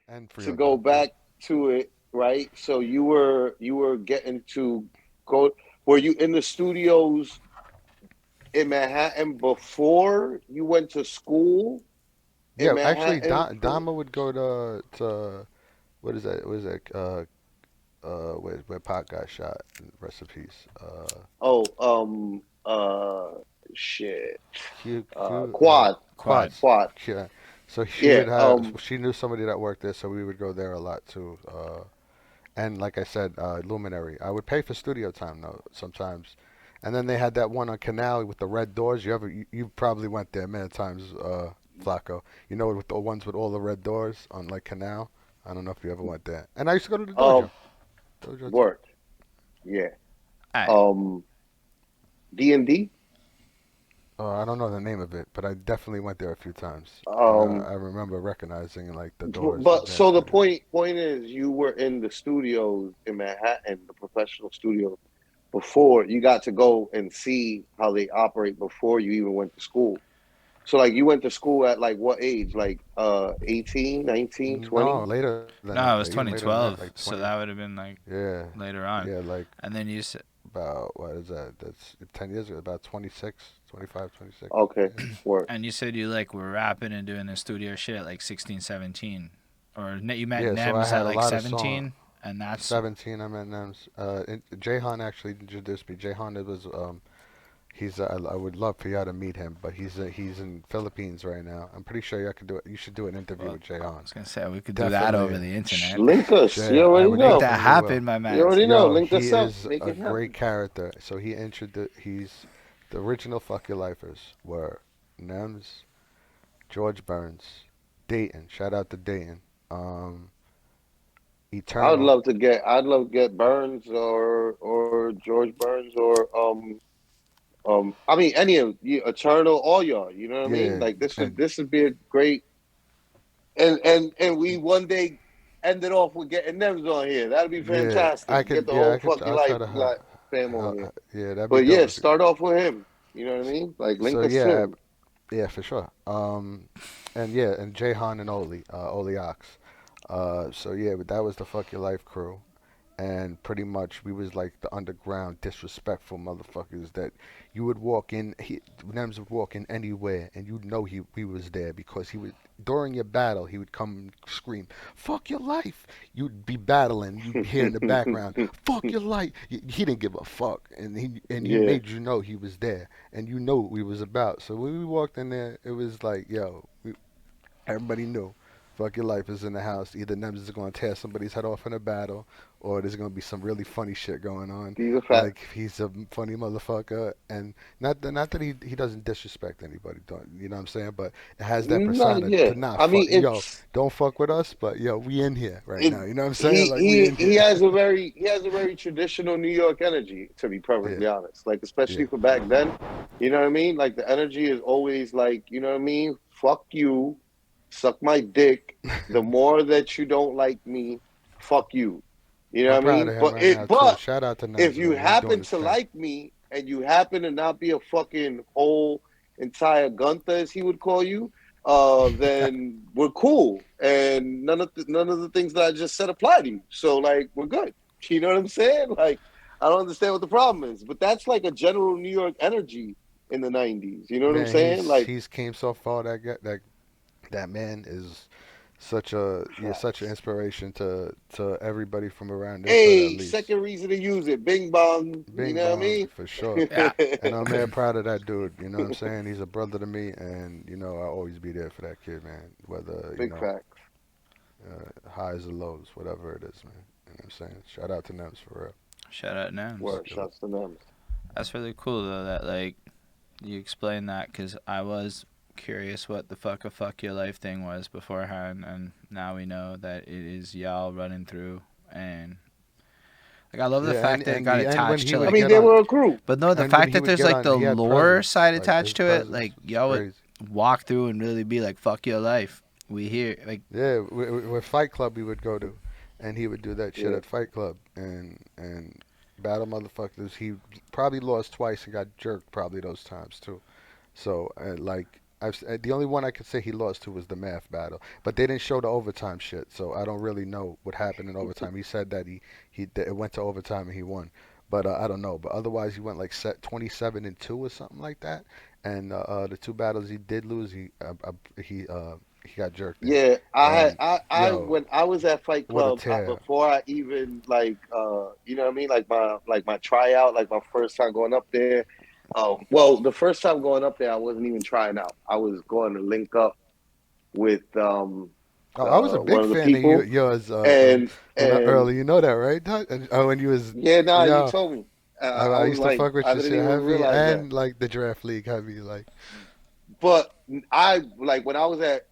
And for to your go dog too. back to it, right? So you were getting to go. Were you in the studios in Manhattan before you went to school in Yeah, actually, Manhattan? Dama would go to what is that? What is that? Where Pac got shot. Rest in peace. Oh, shit. Q Quad, Quad. Quads. quad. Yeah. So she Yeah. would have. She knew somebody that worked there, so we would go there a lot too. And like I said, Luminary. I would pay for studio time though sometimes. And then they had that one on Canal with the red doors. You probably went there many times, Flacco. You know, with the ones with all the red doors on like Canal. I don't know if you ever went there. And I used to go to the Um, dojo. Dojo too. work. Yeah. Alright. Um, D&D. I don't know the name of it, but I definitely went there a few times, and Um, I remember recognizing like the doors, the but so the dancing. point is, you were in the studios in Manhattan, the professional studios, before you got to go and see how they operate before you even went to school. So like you went to school at like what age? Like 18, 19, No, 20? later than that, No, it was even later than that, like 2012, 20. so that would have been like Yeah, later on. yeah, like And then you said, about what is that? That's 10 years ago. About 26, 25, 26. Okay, Yeah, work. and you said you like were rapping and doing the studio shit at like 16, 17, or you met yeah. So I Nems at had a like lot of songs. 17, and that's 17, I met Nems. Jahan actually introduced me. Jahan, it was he's I would love for y'all to meet him, but he's in Philippines right now. I'm pretty sure y'all could do it. You should do an interview well, with I Jahan. was gonna say we could do that over Definitely. the internet. Link us. You I already would Make know. that definitely will. happen, my You man. already know. Yo, Link he us up. is Make a it great happen. character. So he's the original Fuck Your Lifers were Nems, George Burns, Dayton. Shout out to Dayton. Um, Eternal. I'd love to get Burns or George Burns or I mean any of you, Eternal, all y'all. You know what I mean? Yeah, Like and this would be a great, and we one day ended off with getting them on here. That'd be yeah, I fantastic. Get could. the Yeah, whole fucking I'll try life to. like fam on here. Yeah, that'd be But dope. yeah, start off with him. You know what I mean? Like So link us to yeah, him. yeah, for sure. And yeah, and Jahan and Oli Ox. So yeah, but that was the Fuck Your Life crew. And pretty much we was like the underground disrespectful motherfuckers that you would walk in. Nems would walk in anywhere, and you'd know he was there because he would during your battle he would come and scream, "Fuck your life!" You'd be battling, you'd hear in the background, "Fuck your life!" He didn't give a fuck, and he Yeah. made you know he was there, and you know what we was about. So when we walked in there, it was like, yo, everybody knew. Fuck your life is in the house. Either Nems is going to tear somebody's head off in a battle, or there's going to be some really funny shit going on. These are facts. Like he's a funny motherfucker, and not that he doesn't disrespect anybody. Don't you know what I'm saying? But it has that No, persona yeah. to not I fuck. mean Yo, it's don't fuck with us, but yo, we in here right it now. You know what I'm saying? Like we in he here. has a very traditional New York energy, to be Yeah, perfectly honest. Like yeah, especially for back then, you know what I mean? Like the energy is always like, you know what I mean? Fuck you, suck my dick. The more that you don't like me, fuck you. You know I'm what I proud mean? of him right now too. But Shout out to if Nems, you man. He's doing happen his to thing. like me and you happen to not be a fucking whole entire Gunther, as he would call you, then we're cool, and none of the things that I just said apply to you. So like we're good. You know what I'm saying? Like I don't understand what the problem is, but that's like a general New York energy in the '90s. You know what I'm Man, saying? Like he's came so far. That man is such an facts. inspiration to everybody from around this hood at Hey, least. second reason to use it. Bing bong. You Bing know what I bong mean? for sure. Yeah. And I'm mad proud of that dude. You know what I'm saying? He's a brother to me, and I'll always be there for that kid, man. Whether Big facts. highs or lows, whatever it is, man. You know what I'm saying? Shout out to Nems for real. Shout out Nems. Word. Fuck your life. Shouts to them. That's really cool though. That like you explained that because I was curious what the fuck your life thing was beforehand, and now we know that it is y'all running through and like I love the Yeah, fact that it and got the end when attached he to I would like, mean, get they on, were a crew. but no, the and when fact he that would there's get like on, the he had lore presence. side Like attached his to it, like presence was y'all would crazy. walk through and really be like fuck your life. We here like Yeah, with Fight Club we would go to, and he would do that shit Yeah. at Fight Club and battle motherfuckers. He probably lost twice and got jerked probably those times too. So like The only one I could say he lost to was the math battle, but they didn't show the overtime shit, so I don't really know what happened in overtime. He said that it went to overtime and he won, but I don't know. But otherwise, he went like set 27-2 or something like that. And the two battles he did lose, he got jerked in. Yeah, And I yo, when I was at Fight what a Club, tear! before I even like, you know what I mean, like my tryout, like my first time going up there. Well, the first time going up there, I wasn't even trying out. I was going to link up with Oh, I was a one big of the fan of people, yours when and early. You know that, right? Oh, when you was yeah, nah, you yo, told me. I I was used to like, fuck with I your didn't shit even heavy realize that. and like the draft league heavy. Like, But I like when I was at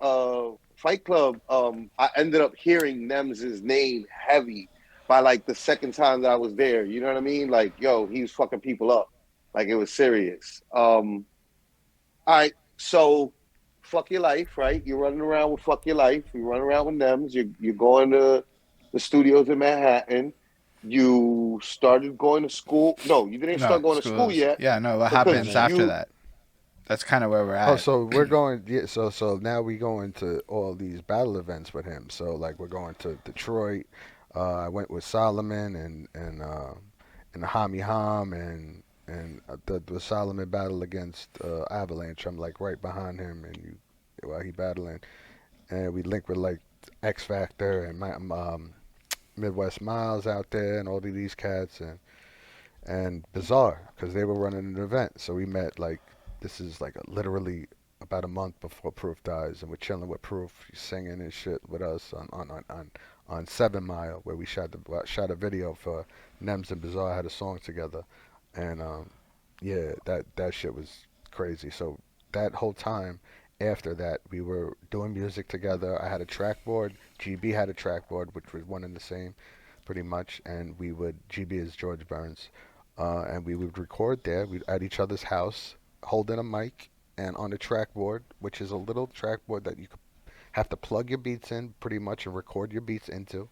Fight Club, I ended up hearing Nems's name heavy by like the second time that I was there. You know what I mean? Like, yo, he was fucking people up. Like it was serious. All right, so fuck your life, right? You're running around with fuck your life. You run around with Nems. You're going to the studios in Manhattan. You started going to school. No, you didn't No, start going to school schools. yet Yeah, no. What because happens and after you. that? That's kind of where we're oh, at. so we're going. Yeah, so now we go into all these battle events with him. So like we're going to Detroit. I went with Solomon and Hami Ham and the Solomon battle against Avalanche. I'm like right behind him and you while he battling, and we link with like X Factor and Midwest Miles out there and all of these cats and Bizarre because they were running an event. So we met like this is like literally about a month before Proof dies, and we're chilling with Proof, he's singing and shit with us on 7 Mile where we shot a video for Nems and Bizarre had a song together, and yeah, that shit was crazy. So that whole time after that, we were doing music together. I had a track board. GB had a track board, which was one and the same, pretty much. And we would GB is George Burns, and we would record there. We at each other's house, holding a mic and on a track board, which is a little track board that you have to plug your beats in, pretty much, and record your beats into,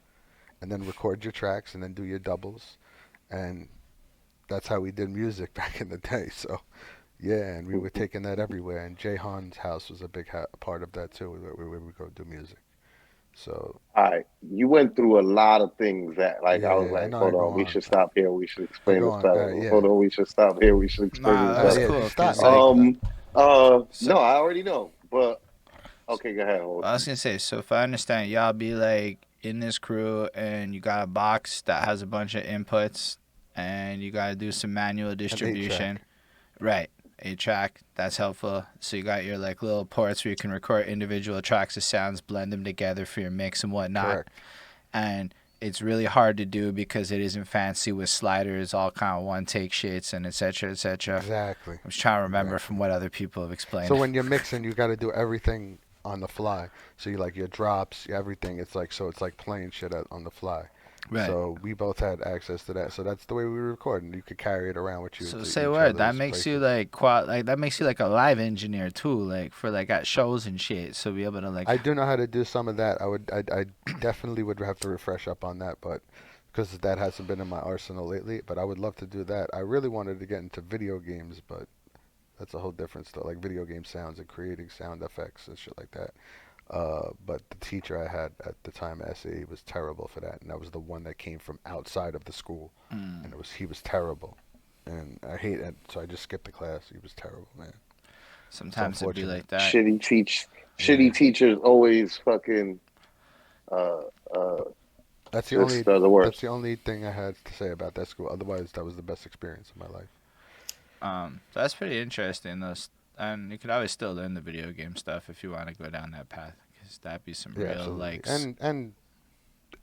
and then record your tracks, and then do your doubles, and that's how we did music back in the day. So yeah, and we were taking that everywhere. And Jay Han's house was a big part of that too, where we would go do music. So All right, you went through a lot of things that, like, I was yeah, I like, know I hold go on, we on. should stop here. We should I explain go this on. better. Yeah. Hold on, we should stop here. We should explain Nah, this that's better. Yeah. cool. Just stop Cause me. like, so No, I already know, but okay, go ahead, hold. I was gonna say, so if I understand, y'all be like in this crew, and you got a box that has a bunch of inputs, and you gotta do some manual An 8 track. distribution, right? A track, that's helpful. So you got your like little ports where you can record individual tracks of sounds, blend them together for your mix and whatnot. Correct. And it's really hard to do because it isn't fancy with sliders, all kind of one take shits and etc. etc. Exactly. I was trying to remember from Exactly. what other people have So explained. when you're mixing, you got to do everything on the fly. So you like your drops, everything. It's like playing shit on the fly. Right. So we both had access to that. So that's the way we record, and you could carry it around with you So to say each what? That other's makes you places. like like that makes you like a live engineer too, like for like at shows and shit. So be able to like I do know how to do some of that. I definitely would have to refresh up on that, but because that hasn't been in my arsenal lately. But I would love to do that. I really wanted to get into video games, but that's a whole different stuff, like video game sounds and creating sound effects and shit like that. But the teacher I had at the time, SE, was terrible for that, and that was the one that came from outside of the school, and mm, he was terrible, and I hate it. So I just skipped the class. He was terrible, man. It's sometimes it'd be unfortunate. like that. Shitty teach, Yeah. shitty teachers always fucking uh uh. That's the This only the that's worst. the only thing I had to say about that school. Otherwise, that was the best experience of my life. So that's pretty interesting though. And you could always still learn the video game stuff if you want to go down that path, because that'd be some Yeah, real absolutely. like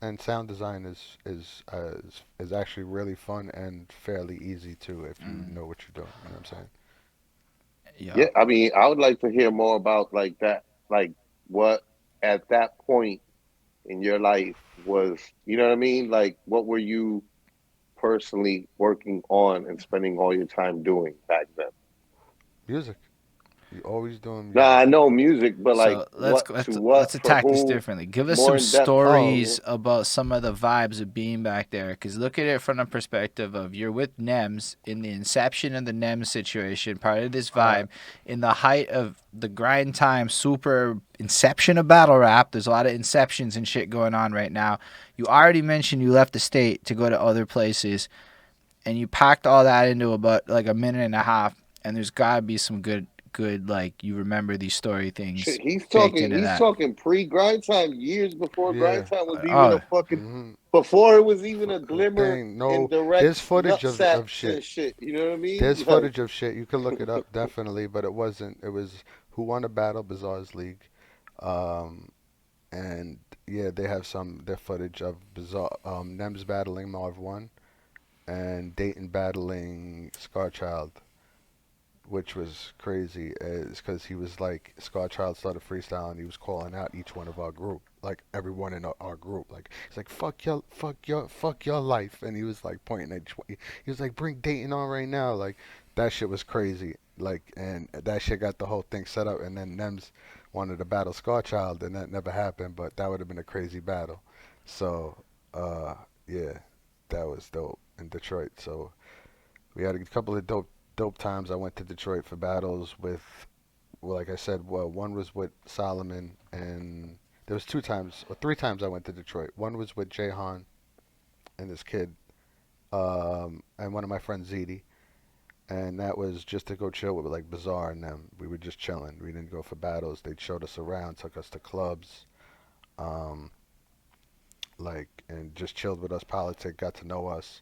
And sound design is actually really fun and fairly easy too if you mm, know what you're doing. You know what I'm saying? Yeah, yo. I mean, I would like to hear more about like that, like what at that point in your life was, you know what I mean? Like, what were you personally working on and spending all your time doing back then? Music. You always doing Nah, I music. know music, but like So let's what to let's let's what for attack this whom? differently. Give us More some in depth Oh, information. stories about some of the vibes of being back there. Because look at it from the perspective of you're with Nems in the inception of the Nems situation, part of this right. vibe, in the height of the grind time, super inception of battle rap. There's a lot of inceptions and shit going on right now. You already mentioned you left the state to go to other places, and you packed all that into about like a minute and a half. And there's got to be some good like you remember these story things Shit, he's baked talking. into He's that. talking pre grind time, years before Yeah. grind time was even Oh, a fucking. hmm Before it was even a glimmer Thing. in No, direct there's footage of nutsacks shit. and shit. You know what I There's mean? Like, footage of shit. You can look it up definitely, but it wasn't. It was Who Won the Battle, Bizarre's League, um, and yeah, they have some their footage of Bizarre Nems battling Marv One and Dayton battling Scarchild, which was crazy. Is because he was like Scarchild started freestyling. He was calling out each one of our group, like everyone in our group. Like he's like fuck your life, and he was like pointing at. He was like bring Dayton on right now. Like that shit was crazy. Like and that shit got the whole thing set up. And then Nems wanted to battle Scarchild, and that never happened. But that would have been a crazy battle. So yeah, that was dope in Detroit. So we had a couple of dope times. I went to Detroit for battles with, well, like I said, well, one was with Solomon, and there was 2 times or 3 times I went to Detroit. One was with Jahan and this kid, and one of my friends Zeddy, and that was just to go chill with like Bizarre and them. We were just chilling. We didn't go for battles. They showed us around, took us to clubs, um, and just chilled with us, politic, got to know us.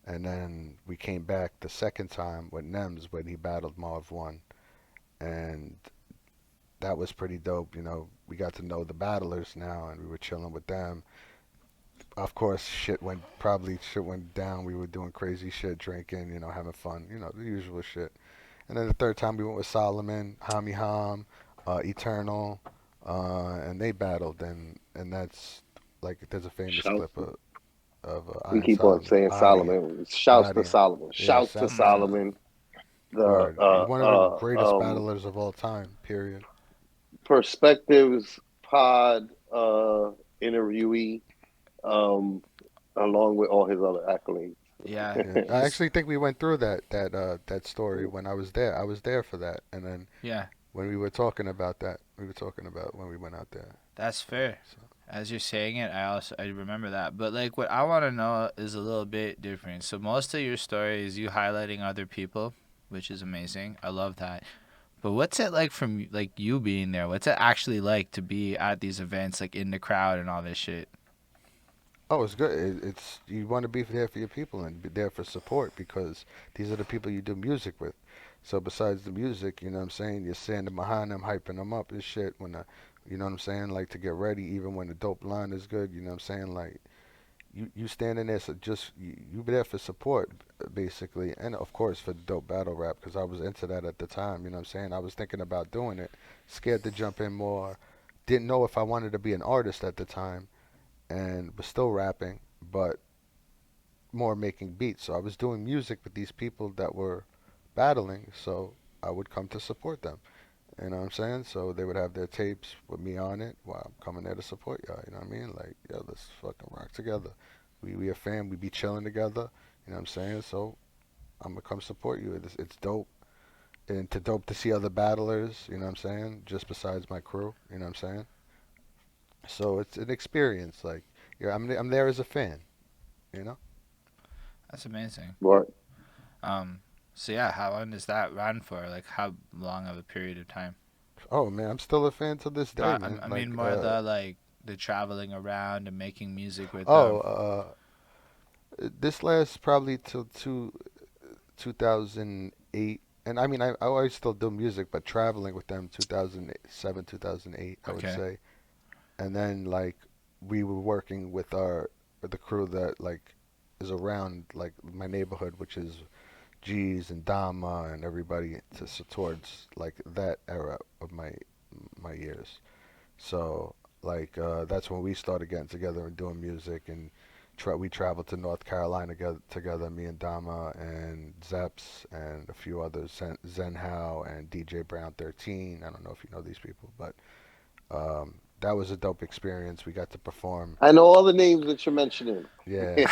And then we came back the second time with Nems when he battled Marv One, and that was pretty dope. You know, we got to know the battlers now, and we were chilling with them. Of course, shit went down. We were doing crazy shit, drinking, having fun, the usual shit. And then the third time we went with Solomon, Hami Ham, Eternal, and they battled, and that's like there's a famous shout, clip of we Iron keep on Solomon, saying Adi, Solomon. Shouts to Adi, Solomon. yeah, Shouts to shouts to Solomon. Solomon. The Word, one of the greatest battlers of all time. Period. Perspectives Pod interviewee, um, along with all his other accolades. yeah. Yeah, I His actually think we went through that story when I was there. I was there for that, and then yeah, when we were talking about that, we were talking about when we went out there. that's fair. So, As you're saying it, I remember that. But like what I want to know is a little bit different. So most of your story is you highlighting other people, which is amazing. I love that. But what's it like from like you being there? What's it actually like to be at these events, like in the crowd and all this shit? oh, it's good. It's you want to be there for your people and be there for support because these are the people you do music with. So besides the music, you know what I'm saying, you're standing behind them, hyping them up and shit. You know what I'm saying, like to get ready, even when the dope line is good. You know what I'm saying, like you standing there, so just you be there for support basically, and of course for dope battle rap because I was into that at the time. You know what I'm saying? I was thinking about doing it, scared to jump in more, didn't know if I wanted to be an artist at the time, and was still rapping, but more making beats. So I was doing music with these people that were battling, so I would come to support them. You know what I'm saying? So they would have their tapes with me on it while I'm coming there to support y'all. You know what I mean? Like, yo, let's fucking rock together. We a fam. We be chilling together. You know what I'm saying? So I'm gonna come support you. It's dope. And to dope to see other battlers. You know what I'm saying? Just besides my crew. You know what I'm saying? So it's an experience. Like, yeah, I'm there as a fan. You know? That's amazing. Right. Um, so yeah, how long does that run for? Like how long of a period of time? Oh man, I'm still a fan to this No, day, man. I mean Like, more the traveling around and making music with oh, them. this lasts probably till 2008. And I mean, I always still do music, but traveling with them 2007, 2008, I would Okay. say. And then like we were working with the crew that like is around like my neighborhood, which is G's and Dama and everybody towards like that era of my years. So like that's when we started getting together and doing music and we traveled to North Carolina together, me and Dama and Zeps and a few others, Zen How and DJ Brown 13. I don't know if you know these people, but that was a dope experience. We got to perform. I know all the names that you're mentioning. Yeah.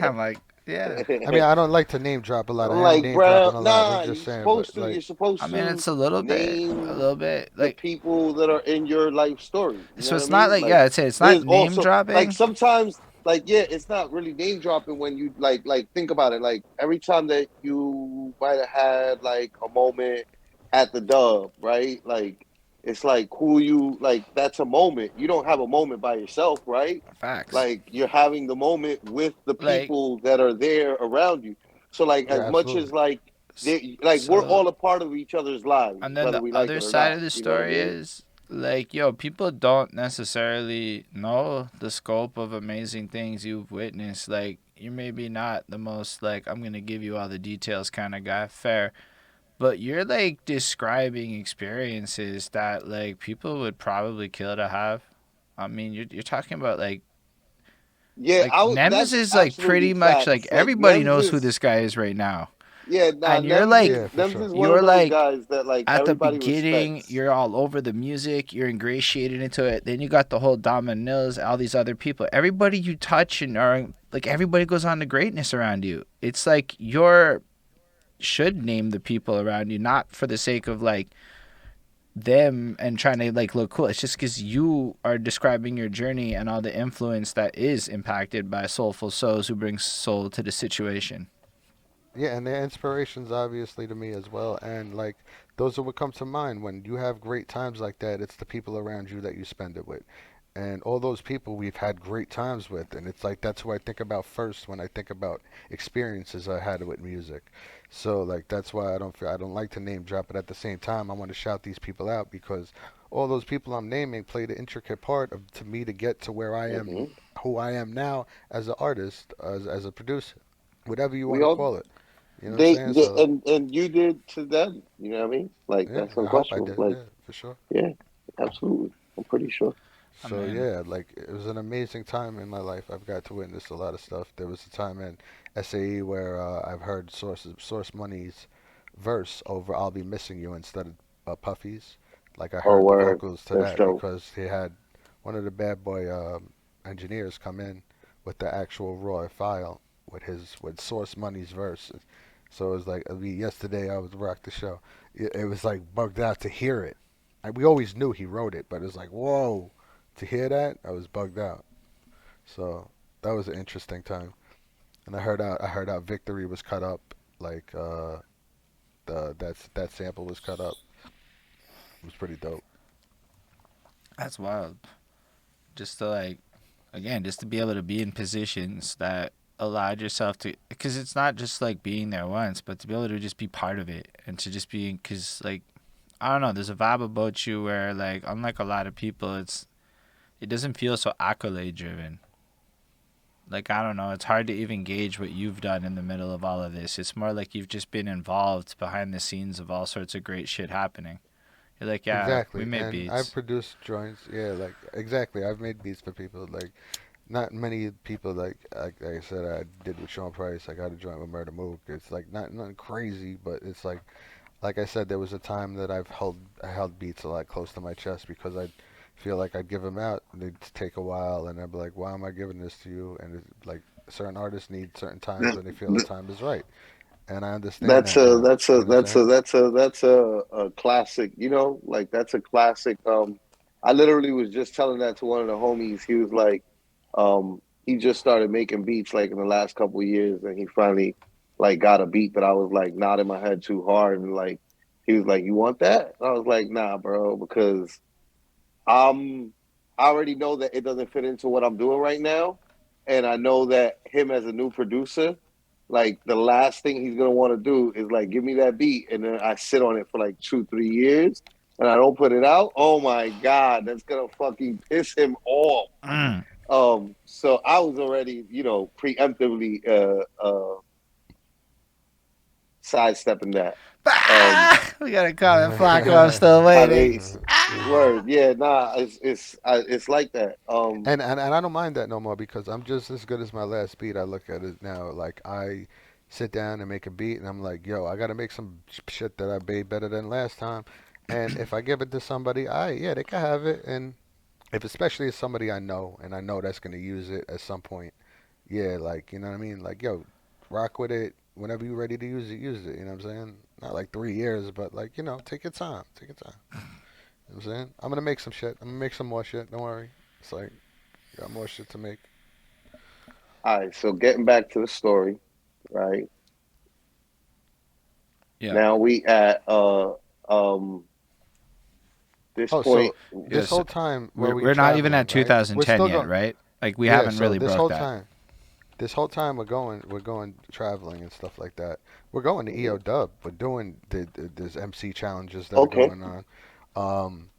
I'm like, yeah. I mean, I don't like to name drop a lot. I'm I am like, name dropping bro, a lot. I'm nah, just you're saying, but supposed to. like, You're supposed I mean, to it's a name little bit. the Like, people that are in your life story. You know so what I it's not mean? like, Like, yeah, I'd say it's not there's name also like dropping. sometimes, like, yeah, it's not really name dropping when you like think about it. Like every time that you might have had like a moment at the dub, right? Like it's like who you like. That's a moment. You don't have a moment by yourself, right? Facts. Like you're having the moment with the Like, people that are there around you. So like yeah, as much as absolutely. like like we're so, all a part of each other's lives, and then whether the we like other it or side not. of the You know what I story mean? is, like, yo, people don't necessarily know the scope of amazing things you've witnessed. Like, you're maybe not the most, like, I'm going to give you all the details kind of guy, fair. But you're, like, describing experiences that, like, people would probably kill to have. I mean, you're talking about, Yeah, like, Nems that's is, like, absolutely pretty much, like, facts. Like everybody Nems knows who is this guy is right now. yeah, nah, And you're, like, Yeah, for Nems sure. is one of you're, those like, guys that like at the everybody beginning, respects. you're all over the music, you're ingratiated into it. Then you got the whole Dom and Nils, all these other people. Everybody you touch and are like everybody goes on to greatness around you. It's like you're should name the people around you, not for the sake of like them and trying to like look cool. It's just because you are describing your journey and all the influence that is impacted by Soulful Soze who brings soul to the situation. Yeah, and they're inspirations obviously to me as well. And like those are what come to mind when you have great times like that. It's the people around you that you spend it with. And all those people we've had great times with, and it's like that's who I think about first when I think about experiences I had with music. So like that's why I don't like to name drop, but at the same time I want to shout these people out because all those people I'm naming played an intricate part of to me to get to where I am, Hmm. who I am now as an artist, as a producer, whatever you We want to all call it. You know what I'm saying? they So and you did to them. You know what I mean? Like yeah, that's I hope I unquestionable. did. Like Yeah, for sure. yeah, absolutely. I'm pretty sure. I So mean, yeah, like it was an amazing time in my life. I've got to witness a lot of stuff. There was a time in SAE where I've heard Source Money's verse over "I'll Be Missing You" instead of Puffy's. Like I Oh heard the word, vocals to that's that dope. because he had one of the bad boy engineers come in with the actual raw file with Source Money's verse. So it was like yesterday I was rock the show. It was like bugged out to hear it. We always knew he wrote it, but it was like whoa to hear that, I was bugged out. So that was an interesting time. And I heard out Victory was cut up, like that sample was cut up. It was pretty dope. that's wild. Just to like again, just to be able to be in positions that allowed yourself to, because it's not just like being there once, but to be able to just be part of it and to just be, because like I don't know, there's a vibe about you where like unlike a lot of people, it doesn't feel so accolade driven. Like I don't know, it's hard to even gauge what you've done in the middle of all of this. It's more like you've just been involved behind the scenes of all sorts of great shit happening. You're like, yeah, we Exactly. made And I've beats. produced joints. Yeah, like exactly. I've made beats for people. Like not many people like I said I did with Sean Price. I got a joint with Murder Mook. It's like not nothing crazy, but it's like I said, there was a time that I held beats a lot close to my chest because I feel like I'd give them out and they'd take a while, and I'd be like, why am I giving this to you? And it's like certain artists need certain times when they feel the time is right, and I understand That's that a now. that's You a know what I'm that's a saying? that's a that's a classic, you know, like that's a classic. I literally was just telling that to one of the homies. He was like, he just started making beats like in the last couple of years, and he finally like got a beat that I was like nodding my head too hard, and like he was like, "You want that?" And I was like, "Nah, bro," because I'm I already know that it doesn't fit into what I'm doing right now, and I know that him as a new producer, like the last thing he's gonna want to do is like give me that beat, and then I sit on it for like 2 3 years, and I don't put it out. Oh my god, that's gonna fucking piss him off. Mm. So I was already, you know, preemptively, sidestepping that. We gotta call it Flacko. I'm still I waiting. mean, word, yeah, nah, it's like that. And I don't mind that no more because I'm just as good as my last beat. I look at it now like I sit down and make a beat and I'm like, yo, I gotta make some shit that I made better than last time. And if I give it to somebody, yeah, they can have it. And if especially if somebody I know and I know that's gonna use it at some point, yeah, like you know what I mean, like yo, rock with it. Whenever you're ready to use it, use it. You know what I'm saying? Not like 3 years, but like take your time, take your time. You know what I'm saying? I'm gonna make some shit. I'm gonna make some more shit. Don't worry. It's like got more shit to make. All right, so getting back to the story, right? Yeah. Now we at um this Oh, point. so this Yes. whole time where we We're not even traveling, at right? We're 2010 still yet, going. right? Like we Yeah. haven't So really broke that. this whole time we're going traveling and stuff like that. We're going to EO Dub. We're doing there's MC challenges that are Okay, going on. Um,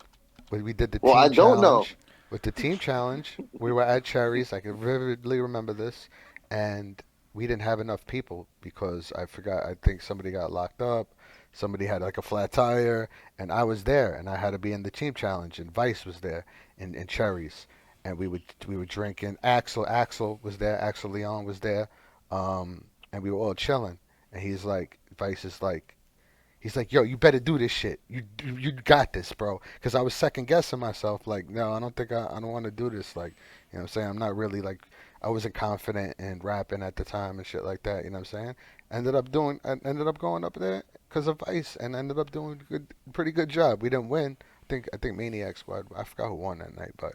we did the well, I team don't know. challenge. With the team challenge, we were at Cherries. I can vividly remember this, and we didn't have enough people because I forgot. I think somebody got locked up. Somebody had like a flat tire, and I was there, and I had to be in the team challenge. And Vice was there in Cherries, and we were drinking. Axel was there. Axel Leon was there, and we were all chilling. And Vice is like, he's like, yo, you better do this shit. You got this, bro. Because I was second guessing myself. Like, no, I don't think I don't want to do this. Like, you know what I'm saying? I'm not really like, I wasn't confident in rapping at the time and shit like that. You know what I'm saying? I ended up going up there because of Vice and ended up doing pretty good job. We didn't win. I think Maniac Squad. I forgot who won that night, but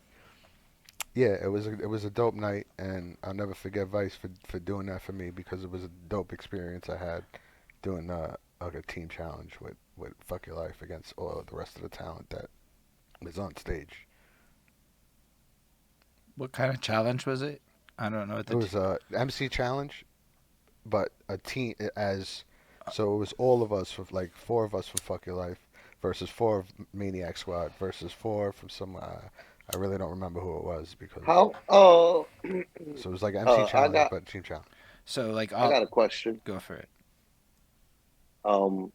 yeah, it was a dope night, and I'll never forget Vice for doing that for me because it was a dope experience I had doing like a team challenge with Fuck Your Life against all the rest of the talent that was on stage. What kind of challenge was it? I don't know what It the. was a MC challenge, but a team as so it was all of us for like four of us from Fuck Your Life versus four of Maniac Squad versus four from some I really don't remember who it was because How? so it was like an MC I challenge got but team challenge. So like, I I'll got a question. go for it. Um,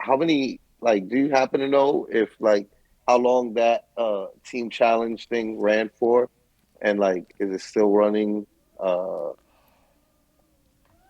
how many? Like, do you happen to know if like how long that team challenge thing ran for, and like, is it still running? Uh,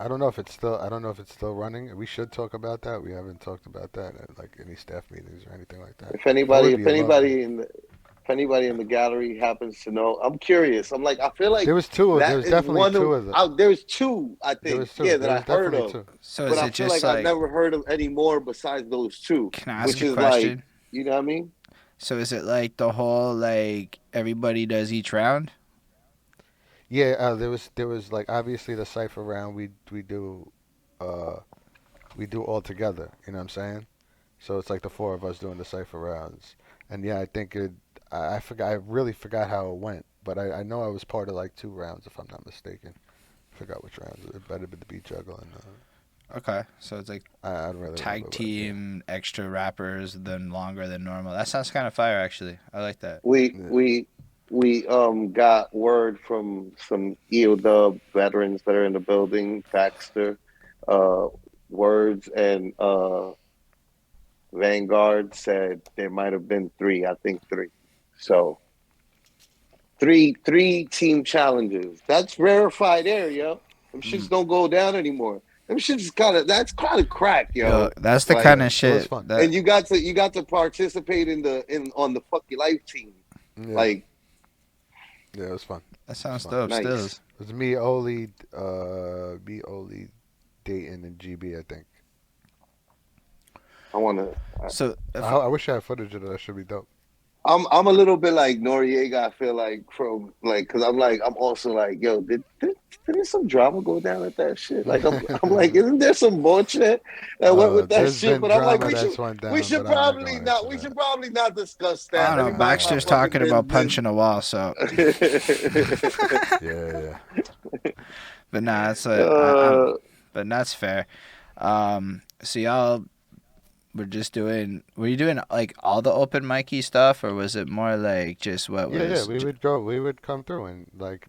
I don't know if it's still running. We should talk about that. We haven't talked about that at like any staff meetings or anything like that. if That anybody, would if be a lovely. anybody in the if anybody in the gallery happens to know, I'm curious. I'm like, I feel like There that was is definitely one of two of the. there's two, I think, yeah, that There I was heard definitely of, two. So but is I it feel just like I've like? never heard of any more besides those two, Can I ask which a is like, question? you know what I mean? So is it like the whole like everybody does each round? Yeah, there was like obviously the cipher round uh we do all together. You know what I'm saying? So it's like the four of us doing the cipher rounds. And yeah, I think it. I forgot. I really forgot how it went, but I know I was part of like two rounds if I'm not mistaken. Forgot which rounds. It better be juggling. Okay, so it's like I don't really remember, tag but yeah. team, extra rappers, then longer than normal. That sounds kind of fire, actually. I like that. We Yeah. we we got word from some EOW veterans that are in the building, Baxter, uh, Words, and Vanguard said there might have been three. I think three. So three team challenges. That's rarefied air, yo. Them shits Mm. don't go down anymore. Them shits kind of crack, Yo, yo. that's the Like, kind Yeah, of it was shit fun. that and you got to participate in on the Fuck Your Life team. Yeah, Like, yeah, it was fun. that It was sounds fun. dope. nice. Stills. It was me, Oli, Dayton, and GB. I think. I want to. So I wish I had footage of that. That should be dope. I'm a little bit like Noriega. I feel like from like because I'm also like, yo, did some drama go down at that shit? Like I'm like, isn't there some bullshit that went with that There's shit? been But I'm like, drama that's went we down, should but I'm not probably going not into we should that. probably not discuss I that. don't Let know. me mind my Baxter's fucking talking about business. punching a wall. So, Yeah, but nah, that's I'm. uh, But that's fair. So y'all were just doing. Were you doing like all the open micy stuff, or was it more like just what yeah. was? We would come through, and like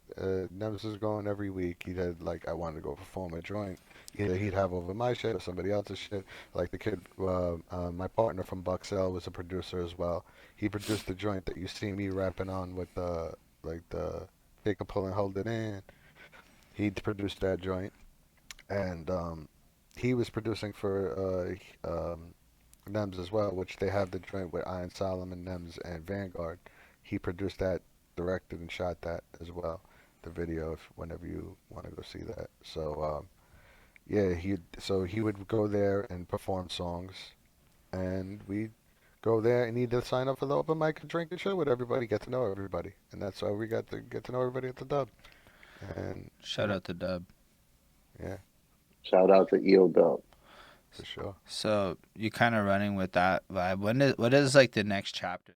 Nems was going every week. He had like I wanted to go perform a joint. Either he'd have over my shit or somebody else's shit. Like the kid, my partner from Buxell was a producer as well. He produced the joint that you see me rapping on with the like the take a pull and hold it in. He produced that joint, and he was producing for Nems as well, which they have the joint with Iron Solomon, Nems, and Vanguard. He produced that, directed and shot that as well. The video, if whenever you want to go see that. So yeah, he would go there and perform songs, and we go there and either sign up for the open mic and drink and chill with everybody, get to know everybody, and that's how we got to get to know everybody at the dub. And Shout out to Dub. yeah, Shout out to EO Dub. for sure. So you kind of running with that vibe. What is like the next chapter?